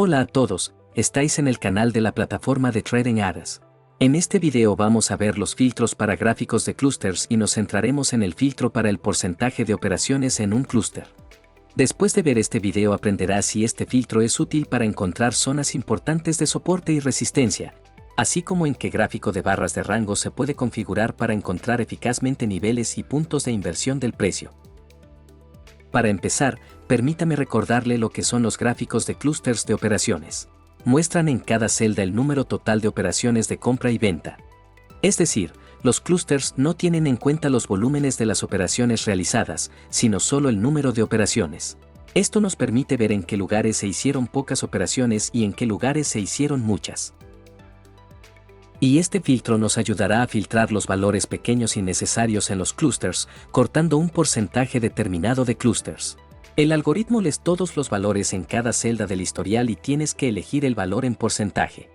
Hola a todos, estáis en el canal de la plataforma de Trading Ads. En este video vamos a ver los filtros para gráficos de clústeres y nos centraremos en el filtro para el porcentaje de operaciones en un clúster. Después de ver este video aprenderás si este filtro es útil para encontrar zonas importantes de soporte y resistencia, así como en qué gráfico de barras de rango se puede configurar para encontrar eficazmente niveles y puntos de inversión del precio. Para empezar, permítame recordarle lo que son los gráficos de clústeres de operaciones. Muestran en cada celda el número total de operaciones de compra y venta. Es decir, los clústeres no tienen en cuenta los volúmenes de las operaciones realizadas, sino solo el número de operaciones. Esto nos permite ver en qué lugares se hicieron pocas operaciones y en qué lugares se hicieron muchas. Y este filtro nos ayudará a filtrar los valores pequeños innecesarios en los clústeres, cortando un porcentaje determinado de clústeres. El algoritmo lee todos los valores en cada celda del historial y tienes que elegir el valor en porcentaje.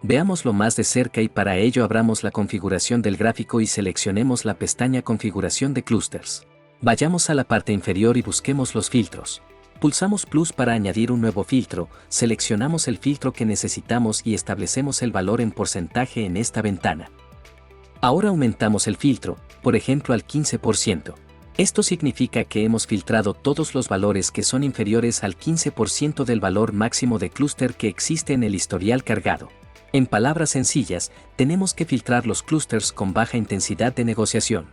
Veámoslo más de cerca y para ello abramos la configuración del gráfico y seleccionemos la pestaña Configuración de clústeres. Vayamos a la parte inferior y busquemos los filtros. Pulsamos Plus para añadir un nuevo filtro, seleccionamos el filtro que necesitamos y establecemos el valor en porcentaje en esta ventana. Ahora aumentamos el filtro, por ejemplo al 15%. Esto significa que hemos filtrado todos los valores que son inferiores al 15% del valor máximo de clúster que existe en el historial cargado. En palabras sencillas, tenemos que filtrar los clústeres con baja intensidad de negociación.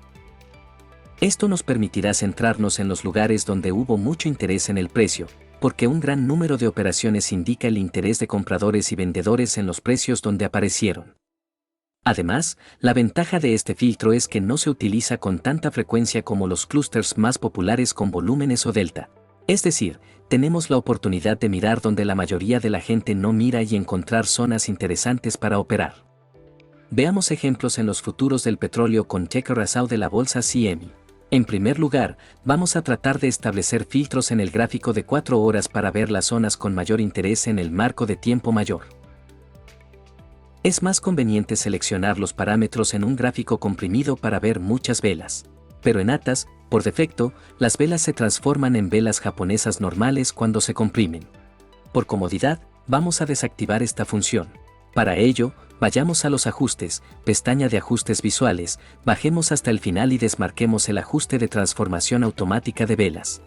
Esto nos permitirá centrarnos en los lugares donde hubo mucho interés en el precio, porque un gran número de operaciones indica el interés de compradores y vendedores en los precios donde aparecieron. Además, la ventaja de este filtro es que no se utiliza con tanta frecuencia como los clústeres más populares con volúmenes o delta. Es decir, tenemos la oportunidad de mirar donde la mayoría de la gente no mira y encontrar zonas interesantes para operar. Veamos ejemplos en los futuros del petróleo con cheque rasado de la bolsa CME. En primer lugar, vamos a tratar de establecer filtros en el gráfico de 4 horas para ver las zonas con mayor interés en el marco de tiempo mayor. Es más conveniente seleccionar los parámetros en un gráfico comprimido para ver muchas velas. Pero en ATAS, por defecto, las velas se transforman en velas japonesas normales cuando se comprimen. Por comodidad, vamos a desactivar esta función. Para ello, vayamos a los ajustes, pestaña de ajustes visuales, bajemos hasta el final y desmarquemos el ajuste de transformación automática de velas.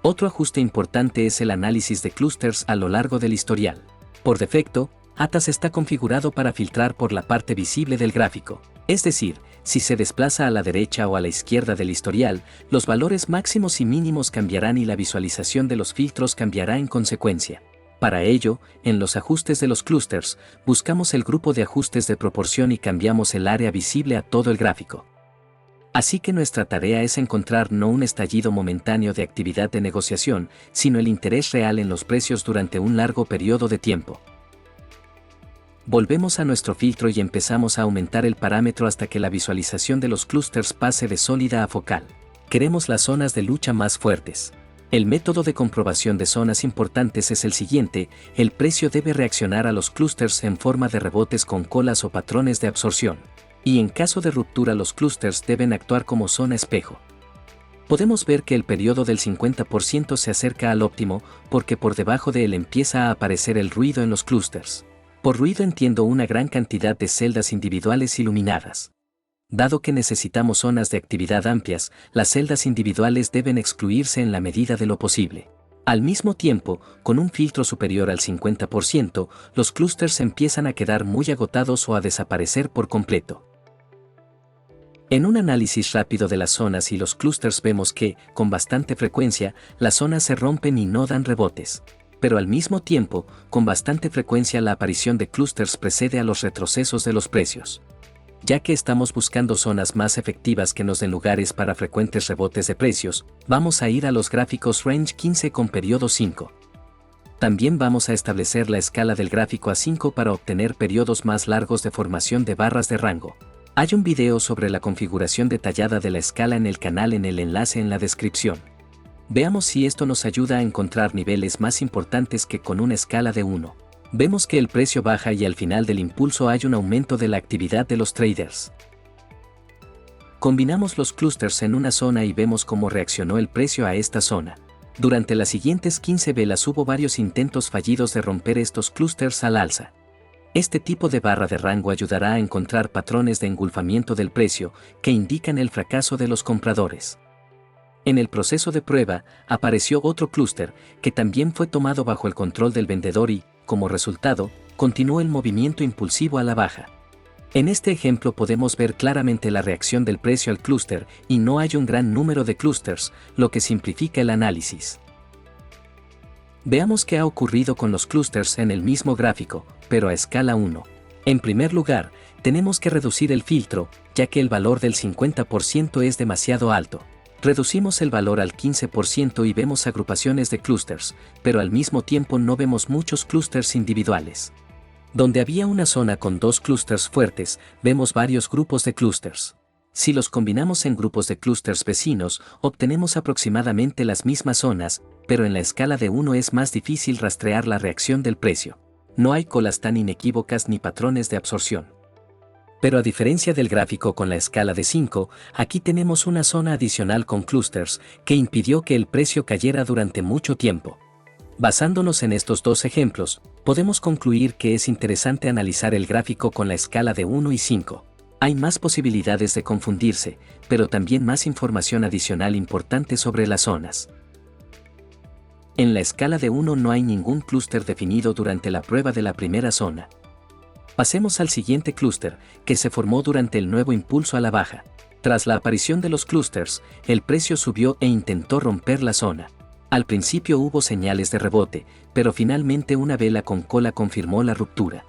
Otro ajuste importante es el análisis de clústeres a lo largo del historial. Por defecto, ATAS está configurado para filtrar por la parte visible del gráfico, es decir, si se desplaza a la derecha o a la izquierda del historial, los valores máximos y mínimos cambiarán y la visualización de los filtros cambiará en consecuencia. Para ello, en los ajustes de los clústeres, buscamos el grupo de ajustes de proporción y cambiamos el área visible a todo el gráfico. Así que nuestra tarea es encontrar no un estallido momentáneo de actividad de negociación, sino el interés real en los precios durante un largo periodo de tiempo. Volvemos a nuestro filtro y empezamos a aumentar el parámetro hasta que la visualización de los clústeres pase de sólida a focal. Queremos las zonas de lucha más fuertes. El método de comprobación de zonas importantes es el siguiente: el precio debe reaccionar a los clústeres en forma de rebotes con colas o patrones de absorción. Y en caso de ruptura los clústeres deben actuar como zona espejo. Podemos ver que el periodo del 50% se acerca al óptimo, porque por debajo de él empieza a aparecer el ruido en los clústeres. Por ruido entiendo una gran cantidad de celdas individuales iluminadas. Dado que necesitamos zonas de actividad amplias, las celdas individuales deben excluirse en la medida de lo posible. Al mismo tiempo, con un filtro superior al 50%, los clústeres empiezan a quedar muy agotados o a desaparecer por completo. En un análisis rápido de las zonas y los clústeres vemos que, con bastante frecuencia, las zonas se rompen y no dan rebotes. Pero al mismo tiempo, con bastante frecuencia la aparición de clústeres precede a los retrocesos de los precios. Ya que estamos buscando zonas más efectivas que nos den lugares para frecuentes rebotes de precios, vamos a ir a los gráficos Range 15 con periodo 5. También vamos a establecer la escala del gráfico A5 para obtener periodos más largos de formación de barras de rango. Hay un video sobre la configuración detallada de la escala en el canal en el enlace en la descripción. Veamos si esto nos ayuda a encontrar niveles más importantes que con una escala de 1. Vemos que el precio baja y al final del impulso hay un aumento de la actividad de los traders. Combinamos los clústeres en una zona y vemos cómo reaccionó el precio a esta zona. Durante las siguientes 15 velas hubo varios intentos fallidos de romper estos clústeres al alza. Este tipo de barra de rango ayudará a encontrar patrones de engolfamiento del precio que indican el fracaso de los compradores. En el proceso de prueba, apareció otro clúster que también fue tomado bajo el control del vendedor y, como resultado, continuó el movimiento impulsivo a la baja. En este ejemplo podemos ver claramente la reacción del precio al clúster y no hay un gran número de clústeres, lo que simplifica el análisis. Veamos qué ha ocurrido con los clústeres en el mismo gráfico, pero a escala 1. En primer lugar, tenemos que reducir el filtro, ya que el valor del 50% es demasiado alto. Reducimos el valor al 15% y vemos agrupaciones de clústeres, pero al mismo tiempo no vemos muchos clústeres individuales. Donde había una zona con dos clústeres fuertes, vemos varios grupos de clústeres. Si los combinamos en grupos de clústeres vecinos, obtenemos aproximadamente las mismas zonas, pero en la escala de 1 es más difícil rastrear la reacción del precio. No hay colas tan inequívocas ni patrones de absorción. Pero a diferencia del gráfico con la escala de 5, aquí tenemos una zona adicional con clústeres que impidió que el precio cayera durante mucho tiempo. Basándonos en estos dos ejemplos, podemos concluir que es interesante analizar el gráfico con la escala de 1 y 5. Hay más posibilidades de confundirse, pero también más información adicional importante sobre las zonas. En la escala de 1 no hay ningún clúster definido durante la prueba de la primera zona. Pasemos al siguiente clúster, que se formó durante el nuevo impulso a la baja. Tras la aparición de los clústeres, el precio subió e intentó romper la zona. Al principio hubo señales de rebote, pero finalmente una vela con cola confirmó la ruptura.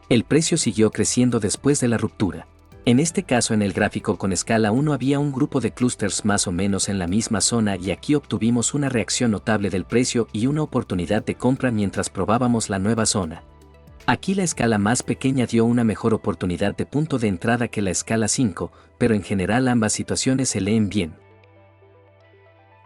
El precio siguió creciendo después de la ruptura. En este caso en el gráfico con escala 1 había un grupo de clústeres más o menos en la misma zona y aquí obtuvimos una reacción notable del precio y una oportunidad de compra mientras probábamos la nueva zona. Aquí la escala más pequeña dio una mejor oportunidad de punto de entrada que la escala 5, pero en general ambas situaciones se leen bien.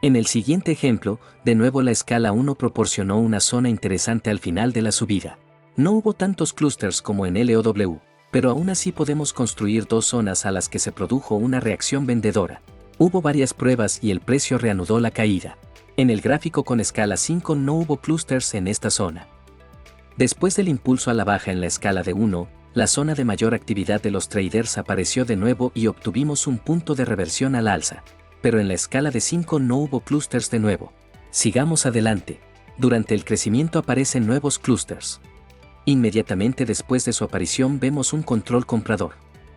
En el siguiente ejemplo, de nuevo la escala 1 proporcionó una zona interesante al final de la subida. No hubo tantos clústeres como en LOW, pero aún así podemos construir dos zonas a las que se produjo una reacción vendedora. Hubo varias pruebas y el precio reanudó la caída. En el gráfico con escala 5 no hubo clústeres en esta zona. Después del impulso a la baja en la escala de 1, la zona de mayor actividad de los traders apareció de nuevo y obtuvimos un punto de reversión al alza. Pero en la escala de 5 no hubo clústeres de nuevo. Sigamos adelante. Durante el crecimiento aparecen nuevos clústeres. Inmediatamente después de su aparición vemos un control comprador.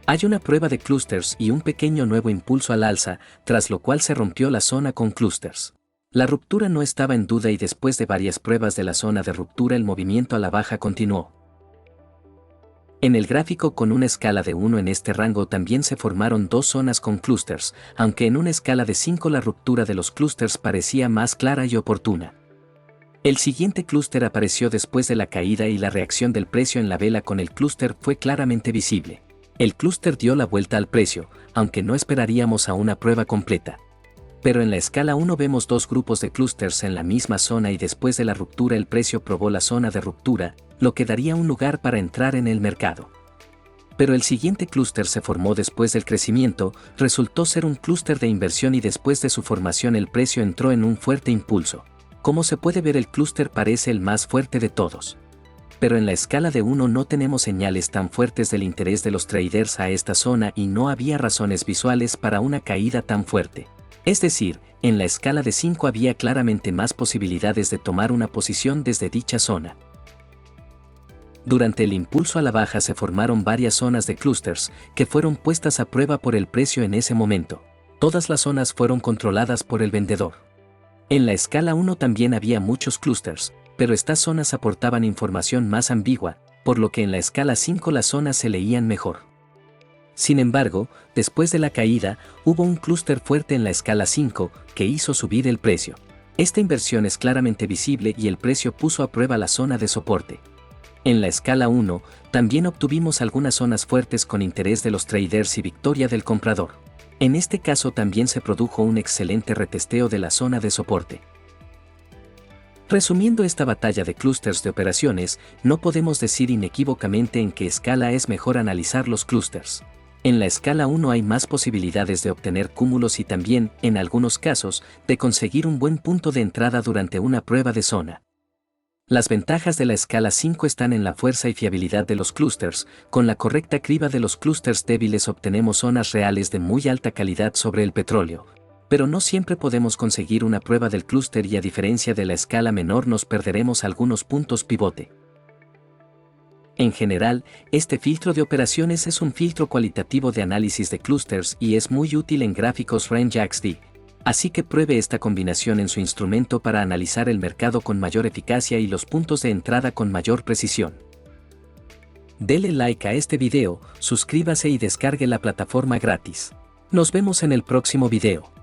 Hay una prueba de clústeres y un pequeño nuevo impulso al alza, tras lo cual se rompió la zona con clústeres. La ruptura no estaba en duda y después de varias pruebas de la zona de ruptura el movimiento a la baja continuó. En el gráfico con una escala de 1 en este rango también se formaron dos zonas con clústeres, aunque en una escala de 5 la ruptura de los clústeres parecía más clara y oportuna. El siguiente clúster apareció después de la caída y la reacción del precio en la vela con el clúster fue claramente visible. El clúster dio la vuelta al precio, aunque no esperaríamos a una prueba completa. Pero en la escala 1 vemos dos grupos de clústeres en la misma zona y después de la ruptura el precio probó la zona de ruptura, lo que daría un lugar para entrar en el mercado. Pero el siguiente clúster se formó después del crecimiento, resultó ser un clúster de inversión y después de su formación el precio entró en un fuerte impulso. Como se puede ver el clúster parece el más fuerte de todos. Pero en la escala de 1 no tenemos señales tan fuertes del interés de los traders a esta zona y no había razones visuales para una caída tan fuerte. Es decir, en la escala de 5 había claramente más posibilidades de tomar una posición desde dicha zona. Durante el impulso a la baja se formaron varias zonas de clústeres que fueron puestas a prueba por el precio en ese momento. Todas las zonas fueron controladas por el vendedor. En la escala 1 también había muchos clústeres, pero estas zonas aportaban información más ambigua, por lo que en la escala 5 las zonas se leían mejor. Sin embargo, después de la caída, hubo un clúster fuerte en la escala 5 que hizo subir el precio. Esta inversión es claramente visible y el precio puso a prueba la zona de soporte. En la escala 1, también obtuvimos algunas zonas fuertes con interés de los traders y victoria del comprador. En este caso también se produjo un excelente retesteo de la zona de soporte. Resumiendo esta batalla de clústeres de operaciones, no podemos decir inequívocamente en qué escala es mejor analizar los clústeres. En la escala 1 hay más posibilidades de obtener cúmulos y también, en algunos casos, de conseguir un buen punto de entrada durante una prueba de zona. Las ventajas de la escala 5 están en la fuerza y fiabilidad de los clústeres. Con la correcta criba de los clústeres débiles obtenemos zonas reales de muy alta calidad sobre el petróleo. Pero no siempre podemos conseguir una prueba del clúster y a diferencia de la escala menor nos perderemos algunos puntos pivote. En general, este filtro de operaciones es un filtro cualitativo de análisis de clústeres y es muy útil en gráficos RangeXD. Así que pruebe esta combinación en su instrumento para analizar el mercado con mayor eficacia y los puntos de entrada con mayor precisión. Dele like a este video, suscríbase y descargue la plataforma gratis. Nos vemos en el próximo video.